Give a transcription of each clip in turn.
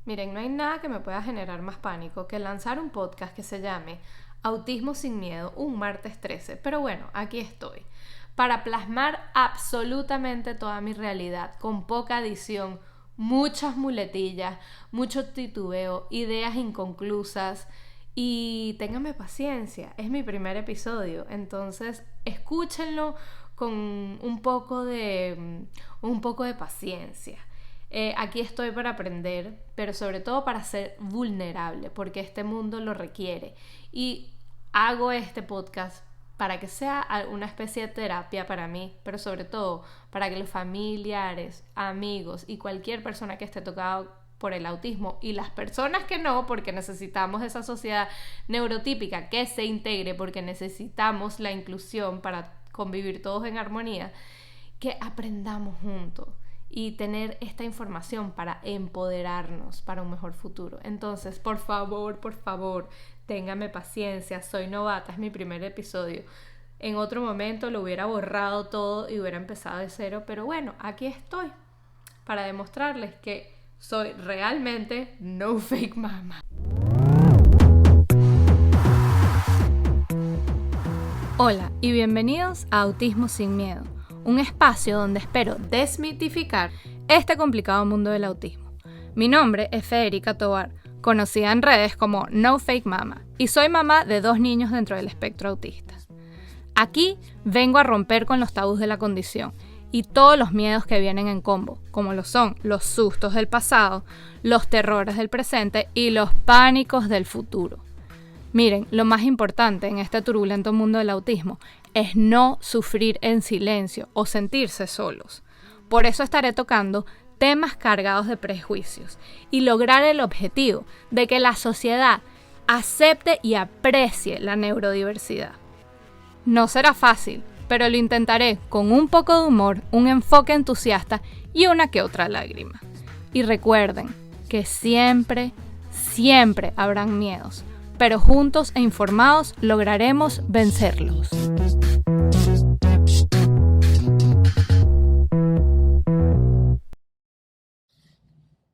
Miren, no hay nada que me pueda generar más pánico que lanzar un podcast que se llame Autismo sin Miedo, un martes 13. Pero bueno, aquí estoy, para plasmar absolutamente toda mi realidad, con poca adición, muchas muletillas, mucho titubeo, ideas inconclusas. Y ténganme paciencia, es mi primer episodio, entonces escúchenlo con un poco de paciencia. Aquí estoy para aprender, pero sobre todo para ser vulnerable, porque este mundo lo requiere. Y hago este podcast para que sea una especie de terapia para mí, pero sobre todo para que los familiares, amigos y cualquier persona que esté tocado por el autismo y las personas que no, porque necesitamos esa sociedad neurotípica que se integre, porque necesitamos la inclusión para convivir todos en armonía, que aprendamos juntos y tener esta información para empoderarnos para un mejor futuro. Entonces, por favor, téngame paciencia, soy novata, es mi primer episodio. En otro momento lo hubiera borrado todo y hubiera empezado de cero, pero bueno, aquí estoy para demostrarles que soy realmente no fake mama. Hola y bienvenidos a Autismo sin Miedo, un espacio donde espero desmitificar este complicado mundo del autismo. Mi nombre es Federica Tovar, conocida en redes como No Fake Mama, y soy mamá de 2 niños dentro del espectro autista. Aquí vengo a romper con los tabús de la condición y todos los miedos que vienen en combo, como lo son los sustos del pasado, los terrores del presente y los pánicos del futuro. Miren, lo más importante en este turbulento mundo del autismo es no sufrir en silencio o sentirse solos. Por eso estaré tocando temas cargados de prejuicios y lograr el objetivo de que la sociedad acepte y aprecie la neurodiversidad. No será fácil, pero lo intentaré con un poco de humor, un enfoque entusiasta y una que otra lágrima. Y recuerden que siempre habrán miedos, pero juntos e informados lograremos vencerlos.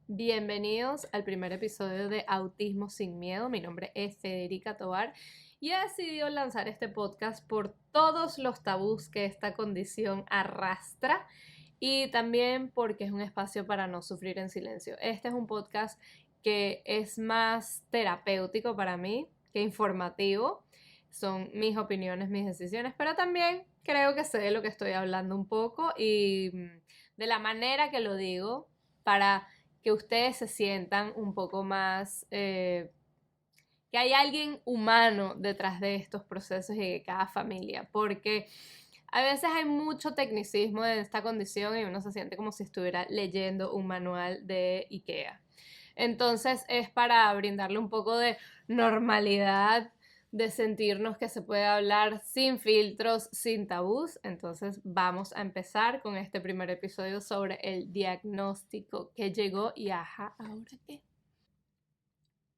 Bienvenidos al primer episodio de Autismo sin Miedo. Mi nombre es Federica Tovar y he decidido lanzar este podcast por todos los tabús que esta condición arrastra y también porque es un espacio para no sufrir en silencio. Este es un podcast que es más terapéutico para mí que informativo. Son mis opiniones, mis decisiones, pero también creo que sé de lo que estoy hablando un poco y de la manera que lo digo para que ustedes se sientan un poco más, que hay alguien humano detrás de estos procesos y de cada familia, porque a veces hay mucho tecnicismo en esta condición y uno se siente como si estuviera leyendo un manual de IKEA. Entonces es para brindarle un poco de normalidad, de sentirnos que se puede hablar sin filtros, sin tabús. Entonces vamos a empezar con este primer episodio sobre el diagnóstico que llegó y ajá, ¿ahora qué?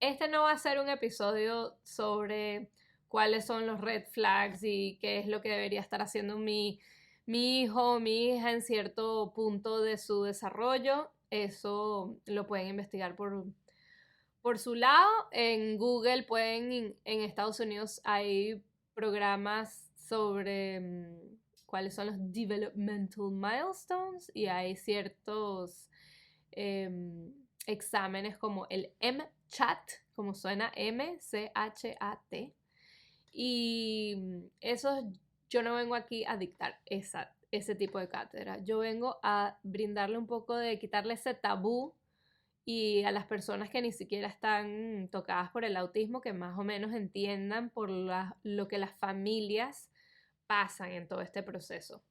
Este no va a ser un episodio sobre cuáles son los red flags y qué es lo que debería estar haciendo mi hijo o mi hija en cierto punto de su desarrollo. Eso lo pueden investigar por su lado. En Google en Estados Unidos hay programas sobre cuáles son los developmental milestones y hay ciertos exámenes como el MCHAT, como suena MCHAT. Y eso yo no vengo aquí a dictar ese tipo de cátedra. Yo vengo a brindarle un poco de quitarle ese tabú y a las personas que ni siquiera están tocadas por el autismo, que más o menos entiendan por lo que las familias pasan en todo este proceso.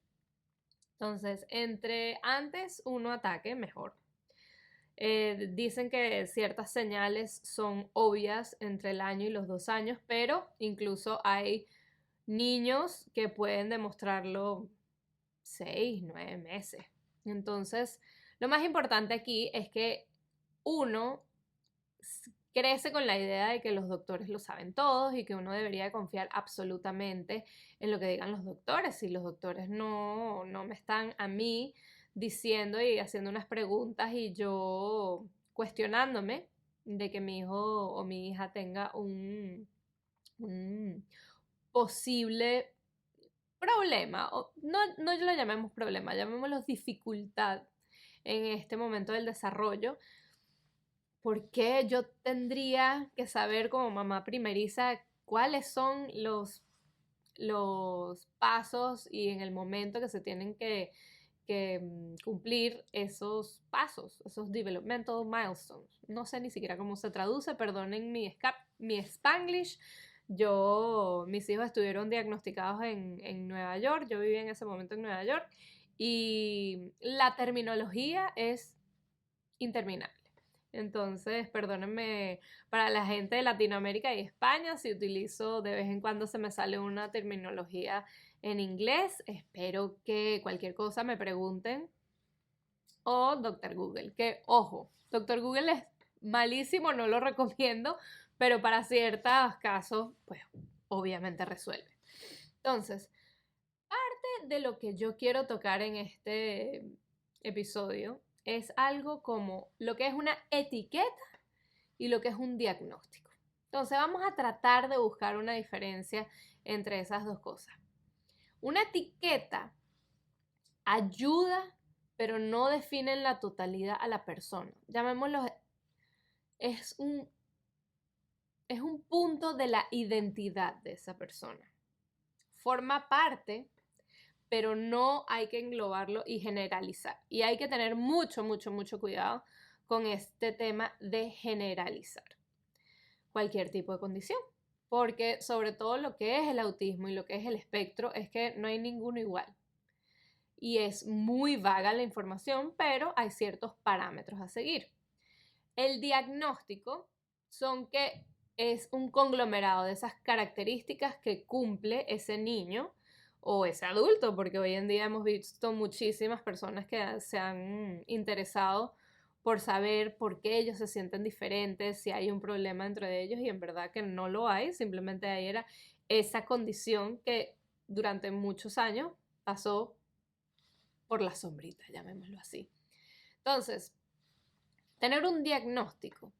Entonces, entre antes uno ataque, mejor. Dicen que ciertas señales son obvias entre el año y los 2 años, pero incluso hay niños que pueden demostrarlo 6, 9 meses. Entonces, lo más importante aquí es que uno crece con la idea de que los doctores lo saben todos y que uno debería de confiar absolutamente en lo que digan los doctores. Si los doctores no me están a mí diciendo y haciendo unas preguntas y yo cuestionándome de que mi hijo o mi hija tenga un posible problema, o no lo llamemos problema, llamémoslo dificultad en este momento del desarrollo. ¿Por qué yo tendría que saber como mamá primeriza cuáles son los pasos y en el momento que se tienen que cumplir esos pasos, esos developmental milestones? No sé ni siquiera cómo se traduce, perdonen mi Spanglish. Mis hijos estuvieron diagnosticados en Nueva York, yo vivía en ese momento en Nueva York y la terminología es interminable. Entonces, perdónenme para la gente de Latinoamérica y España si utilizo de vez en cuando se me sale una terminología en inglés. Espero que cualquier cosa me pregunten. O Doctor Google, que ojo, Doctor Google es malísimo, no lo recomiendo, pero para ciertos casos, pues obviamente resuelve. Entonces, parte de lo que yo quiero tocar en este episodio es algo como lo que es una etiqueta y lo que es un diagnóstico. Entonces vamos a tratar de buscar una diferencia entre esas dos cosas. Una etiqueta ayuda, pero no define en la totalidad a la persona. Llamémoslo, es un punto de la identidad de esa persona. Forma parte, pero no hay que englobarlo y generalizar. Y hay que tener mucho, mucho, mucho cuidado con este tema de generalizar cualquier tipo de condición. Porque sobre todo lo que es el autismo y lo que es el espectro es que no hay ninguno igual. Y es muy vaga la información, pero hay ciertos parámetros a seguir. El diagnóstico son que es un conglomerado de esas características que cumple ese niño o ese adulto, porque hoy en día hemos visto muchísimas personas que se han interesado por saber por qué ellos se sienten diferentes, si hay un problema entre ellos, y en verdad que no lo hay, simplemente ahí era esa condición que durante muchos años pasó por la sombrita, llamémoslo así. Entonces, tener un diagnóstico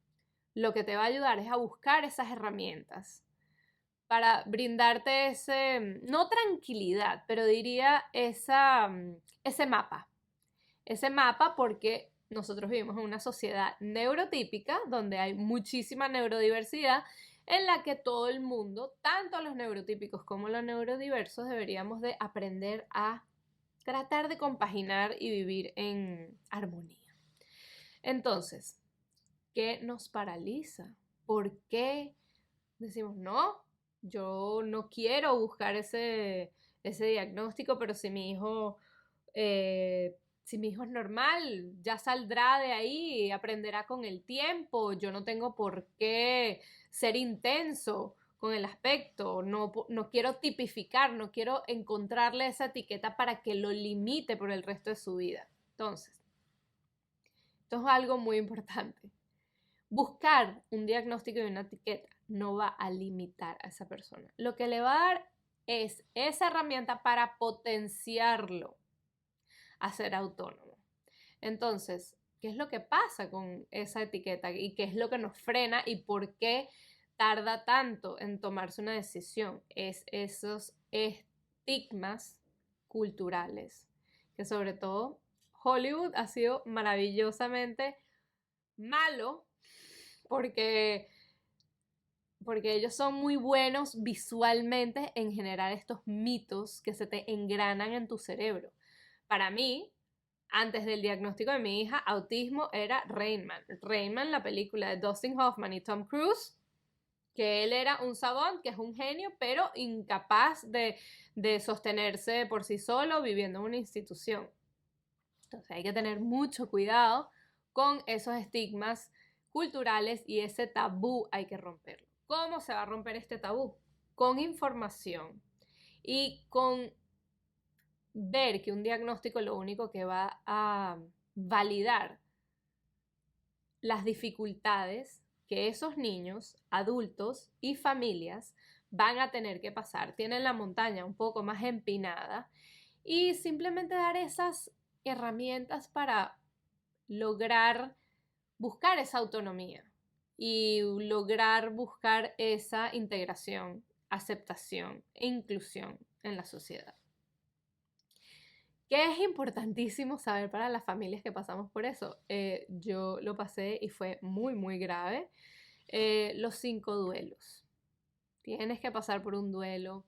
lo que te va a ayudar es a buscar esas herramientas para brindarte no tranquilidad, pero diría ese mapa. Ese mapa porque nosotros vivimos en una sociedad neurotípica donde hay muchísima neurodiversidad en la que todo el mundo, tanto los neurotípicos como los neurodiversos, deberíamos de aprender a tratar de compaginar y vivir en armonía. Entonces, ¿qué nos paraliza? ¿Por qué decimos, no, yo no quiero buscar ese diagnóstico, pero si mi hijo es normal, ya saldrá de ahí, aprenderá con el tiempo, yo no tengo por qué ser intenso con el aspecto, no quiero tipificar, no quiero encontrarle esa etiqueta para que lo limite por el resto de su vida? Entonces, esto es algo muy importante. Buscar un diagnóstico y una etiqueta no va a limitar a esa persona. Lo que le va a dar es esa herramienta para potenciarlo a ser autónomo. Entonces, ¿qué es lo que pasa con esa etiqueta y qué es lo que nos frena y por qué tarda tanto en tomarse una decisión? Es esos estigmas culturales, que sobre todo Hollywood ha sido maravillosamente malo porque ellos son muy buenos visualmente en generar estos mitos que se te engranan en tu cerebro. Para mí, antes del diagnóstico de mi hija, autismo era Rain Man. Rain Man, la película de Dustin Hoffman y Tom Cruise, que él era un savant, que es un genio, pero incapaz de sostenerse por sí solo viviendo en una institución. Entonces hay que tener mucho cuidado con esos estigmas culturales y ese tabú hay que romperlo. ¿Cómo se va a romper este tabú? Con información y con ver que un diagnóstico lo único que va a validar las dificultades que esos niños, adultos y familias van a tener que pasar. Tienen la montaña un poco más empinada y simplemente dar esas herramientas para lograr buscar esa autonomía y lograr buscar esa integración, aceptación e inclusión en la sociedad. ¿Qué es importantísimo saber para las familias que pasamos por eso? Yo lo pasé y fue muy, muy grave. Los 5 duelos. Tienes que pasar por un duelo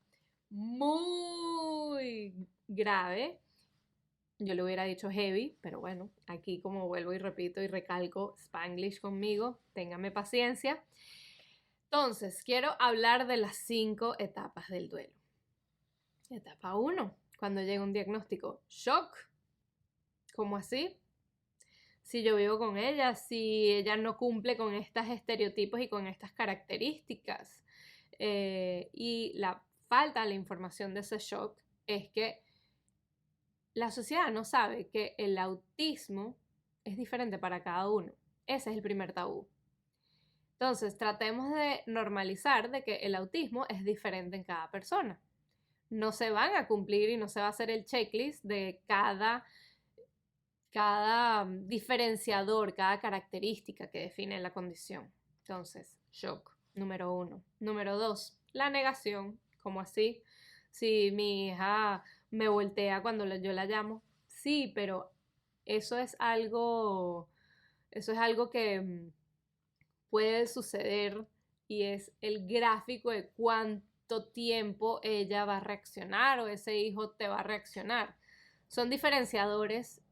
muy grave. Yo le hubiera dicho heavy, pero bueno, aquí como vuelvo y repito y recalco Spanglish conmigo, téngame paciencia. Entonces, quiero hablar de las 5 etapas del duelo. Etapa 1, cuando llega un diagnóstico, shock. ¿Cómo así? Si yo vivo con ella, si ella no cumple con estos estereotipos y con estas características. Y la falta de la información de ese shock es que la sociedad no sabe que el autismo es diferente para cada uno. Ese es el primer tabú. Entonces, tratemos de normalizar de que el autismo es diferente en cada persona. No se van a cumplir y no se va a hacer el checklist de cada diferenciador, cada característica que define la condición. Entonces, shock, número 1. Número 2, la negación. ¿Cómo así? Si mi hija me voltea cuando yo la llamo, sí, pero eso es algo que puede suceder y es el gráfico de cuánto tiempo ella va a reaccionar o ese hijo te va a reaccionar. Son diferenciadores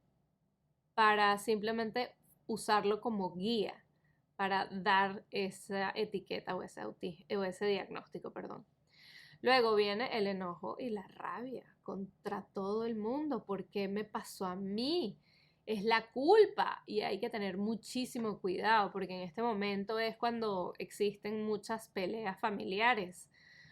para simplemente usarlo como guía para dar esa etiqueta o ese diagnóstico, perdón. Luego viene el enojo y la rabia contra todo el mundo. ¿Por qué me pasó a mí? Es la culpa y hay que tener muchísimo cuidado porque en este momento es cuando existen muchas peleas familiares.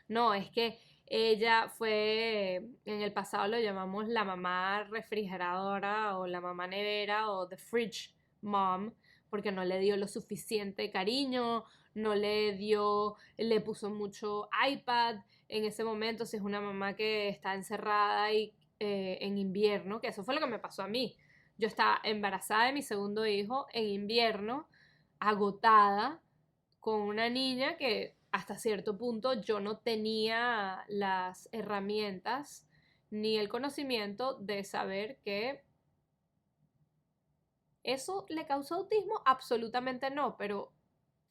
No, es que ella fue, en el pasado lo llamamos la mamá refrigeradora o la mamá nevera o the fridge mom, porque no le dio lo suficiente cariño, no le puso mucho iPad en ese momento, si es una mamá que está encerrada y en invierno, que eso fue lo que me pasó a mí. Yo estaba embarazada de mi segundo hijo en invierno, agotada, con una niña que hasta cierto punto yo no tenía las herramientas ni el conocimiento de saber que eso le causó autismo. Absolutamente no, pero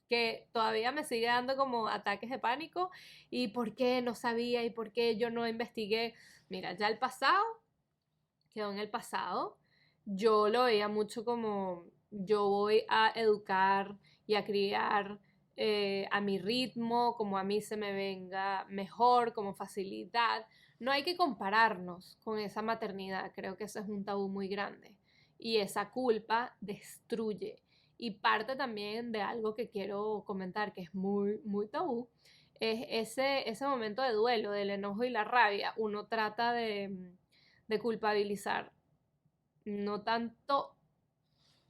que todavía me sigue dando como ataques de pánico y por qué no sabía y por qué yo no investigué. Mira, ya el pasado quedó en el pasado. Yo lo veía mucho como yo voy a educar y a criar a mi ritmo, como a mí se me venga mejor, como facilidad. No hay que compararnos con esa maternidad, creo que ese es un tabú muy grande y esa culpa destruye. Y parte también de algo que quiero comentar que es muy, muy tabú, es ese momento de duelo, del enojo y la rabia. Uno trata de culpabilizar no tanto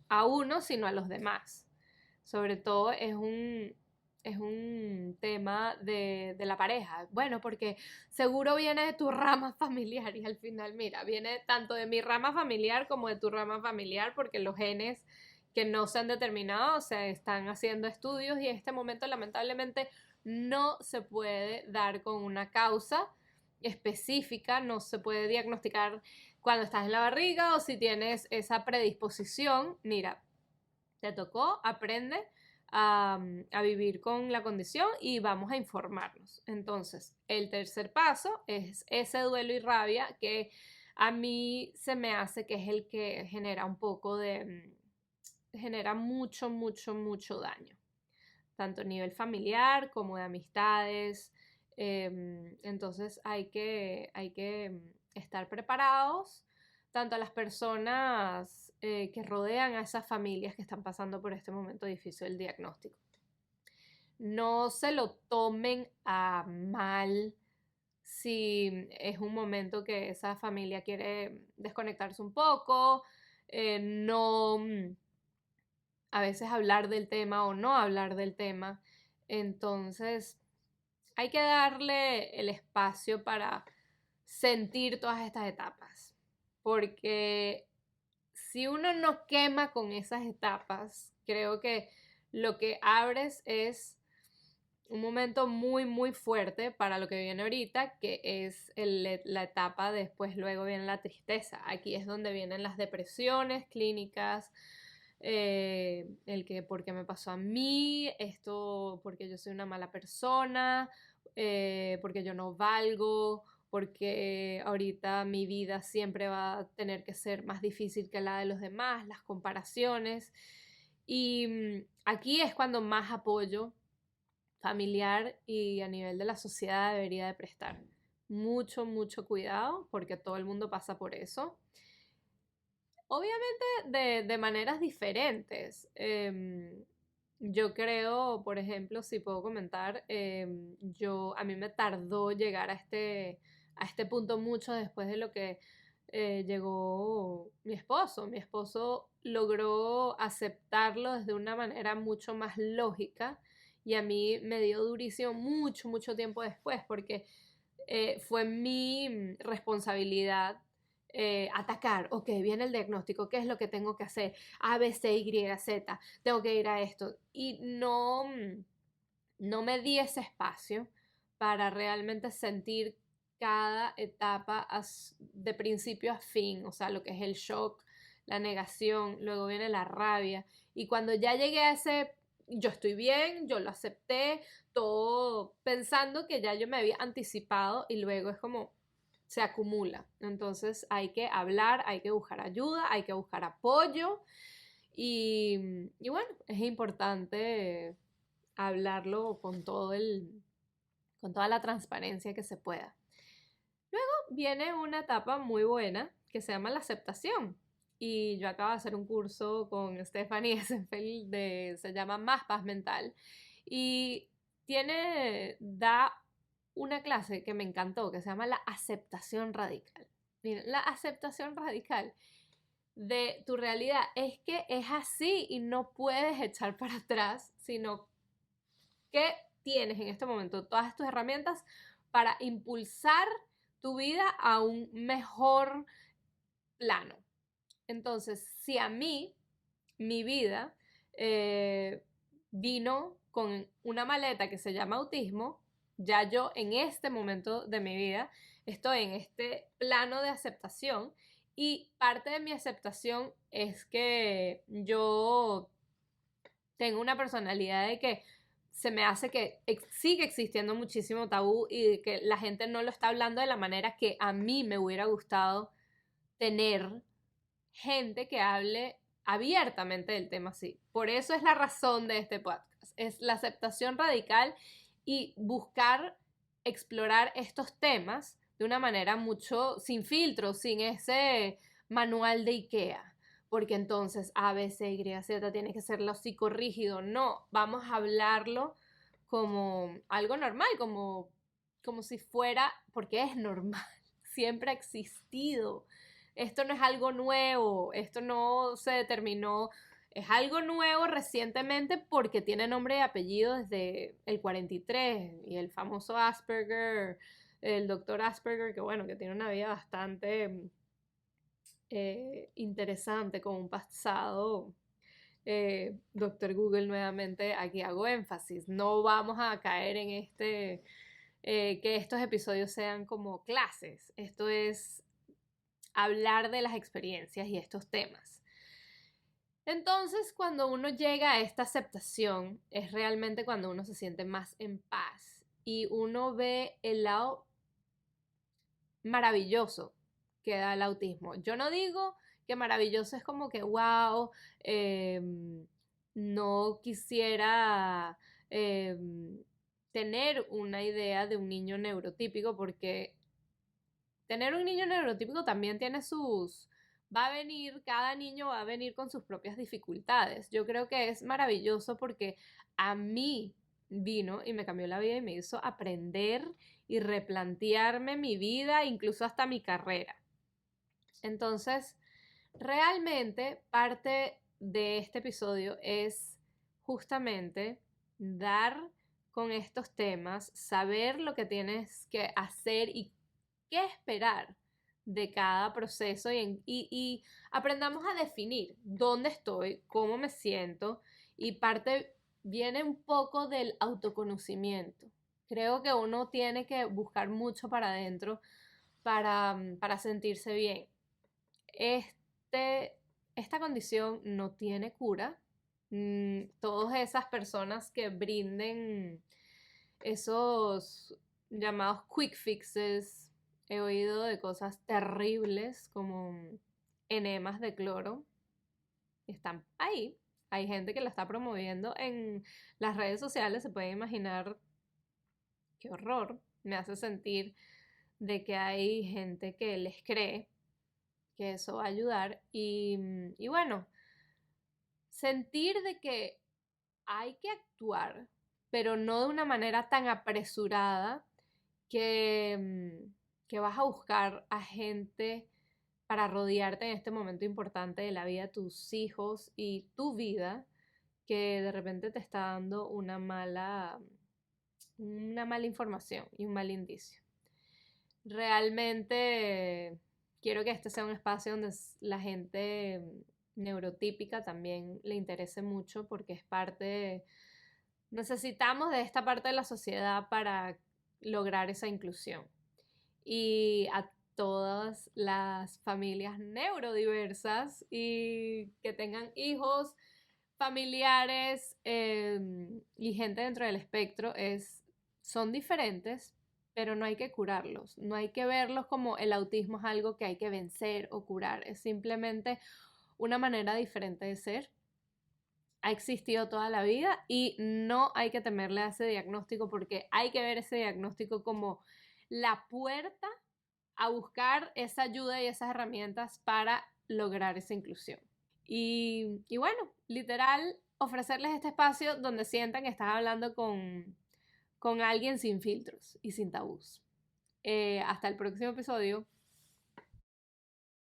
a uno, sino a los demás. Sobre todo es un tema de la pareja. Bueno, porque seguro viene de tu rama familiar y al final, mira, viene tanto de mi rama familiar como de tu rama familiar porque los genes que no se han determinado se están haciendo estudios y en este momento lamentablemente no se puede dar con una causa específica, no se puede diagnosticar cuando estás en la barriga o si tienes esa predisposición. Mira, te tocó, aprende a vivir con la condición y vamos a informarnos. Entonces, el tercer paso es ese duelo y rabia que a mí se me hace que es el que genera un poco genera mucho, mucho, mucho daño, tanto a nivel familiar como de amistades. Entonces hay que estar preparados, tanto a las personas que rodean a esas familias que están pasando por este momento difícil del diagnóstico. No se lo tomen a mal si es un momento que esa familia quiere desconectarse un poco, no a veces hablar del tema o no hablar del tema. Entonces, hay que darle el espacio para sentir todas estas etapas, porque si uno no quema con esas etapas, creo que lo que abres es un momento muy, muy fuerte para lo que viene ahorita, que es la etapa después, luego viene la tristeza. Aquí es donde vienen las depresiones clínicas, el que por qué me pasó a mí, esto porque yo soy una mala persona, porque yo no valgo, porque ahorita mi vida siempre va a tener que ser más difícil que la de los demás, las comparaciones. Y aquí es cuando más apoyo familiar y a nivel de la sociedad debería de prestar mucho, mucho cuidado porque todo el mundo pasa por eso. Obviamente de maneras diferentes. Yo creo, por ejemplo, si puedo comentar, a mí me tardó llegar a este punto mucho después de lo que llegó mi esposo. Mi esposo logró aceptarlo desde una manera mucho más lógica y a mí me dio durísimo mucho, mucho tiempo después porque fue mi responsabilidad atacar, ok, viene el diagnóstico, ¿qué es lo que tengo que hacer? A, B, C, Y, Z, tengo que ir a esto. Y no me di ese espacio para realmente sentir cada etapa de principio a fin, o sea, lo que es el shock, la negación, luego viene la rabia. Y cuando ya llegué a ese, yo estoy bien, yo lo acepté, todo pensando que ya yo me había anticipado y luego es como se acumula. Entonces hay que hablar, hay que buscar ayuda, hay que buscar apoyo y bueno, es importante hablarlo con toda la transparencia que se pueda. Luego viene una etapa muy buena que se llama la aceptación. Y yo acabo de hacer un curso con Stephanie Essenfeld se llama Más Paz Mental. Y da una clase que me encantó, que se llama la aceptación radical. Miren, la aceptación radical de tu realidad es que es así y no puedes echar para atrás, sino que tienes en este momento todas tus herramientas para impulsar tu vida a un mejor plano. Entonces, si a mí, mi vida, vino con una maleta que se llama autismo, ya yo en este momento de mi vida estoy en este plano de aceptación y parte de mi aceptación es que yo tengo una personalidad de que se me hace que sigue existiendo muchísimo tabú y que la gente no lo está hablando de la manera que a mí me hubiera gustado tener gente que hable abiertamente del tema así. Por eso es la razón de este podcast. Es la aceptación radical y buscar explorar estos temas de una manera mucho sin filtros, sin ese manual de IKEA. Porque entonces A, B, C, Y, Z tiene que ser lo psicorrígido. No, vamos a hablarlo como algo normal, como si fuera, porque es normal, siempre ha existido. Esto no es algo nuevo, esto no se determinó, es algo nuevo recientemente porque tiene nombre y apellido desde el 43 y el famoso Asperger, el doctor Asperger, que bueno, que tiene una vida bastante interesante, con un pasado. Doctor Google, nuevamente aquí hago énfasis, no vamos a caer en que estos episodios sean como clases, esto es hablar de las experiencias y estos temas. Entonces, cuando uno llega a esta aceptación, es realmente cuando uno se siente más en paz y uno ve el lado maravilloso que da el autismo. Yo no digo que maravilloso es como que, wow, no quisiera tener una idea de un niño neurotípico porque tener un niño neurotípico también tiene cada niño va a venir con sus propias dificultades. Yo creo que es maravilloso porque a mí vino y me cambió la vida y me hizo aprender y replantearme mi vida, incluso hasta mi carrera. Entonces, realmente parte de este episodio es justamente dar con estos temas, saber lo que tienes que hacer y qué esperar de cada proceso y aprendamos a definir dónde estoy, cómo me siento y parte viene un poco del autoconocimiento. Creo que uno tiene que buscar mucho para adentro para sentirse bien. Esta condición no tiene cura. Todas esas personas que brinden esos llamados quick fixes, he oído de cosas terribles como enemas de cloro. Están ahí. Hay gente que lo está promoviendo en las redes sociales. Se puede imaginar qué horror. Me hace sentir de que hay gente que les cree que eso va a ayudar. Y bueno, sentir de que hay que actuar, pero no de una manera tan apresurada que vas a buscar a gente para rodearte en este momento importante de la vida de tus hijos y tu vida, que de repente te está dando una mala información y un mal indicio. Realmente quiero que este sea un espacio donde la gente neurotípica también le interese mucho porque es necesitamos de esta parte de la sociedad para lograr esa inclusión. Y a todas las familias neurodiversas y que tengan hijos, familiares y gente dentro del espectro son diferentes, pero no hay que curarlos, no hay que verlos como el autismo es algo que hay que vencer o curar, es simplemente una manera diferente de ser. Ha existido toda la vida y no hay que temerle a ese diagnóstico porque hay que ver ese diagnóstico como la puerta a buscar esa ayuda y esas herramientas para lograr esa inclusión. Y bueno, literal, ofrecerles este espacio donde sientan que están hablando con alguien sin filtros y sin tabús. Hasta el próximo episodio.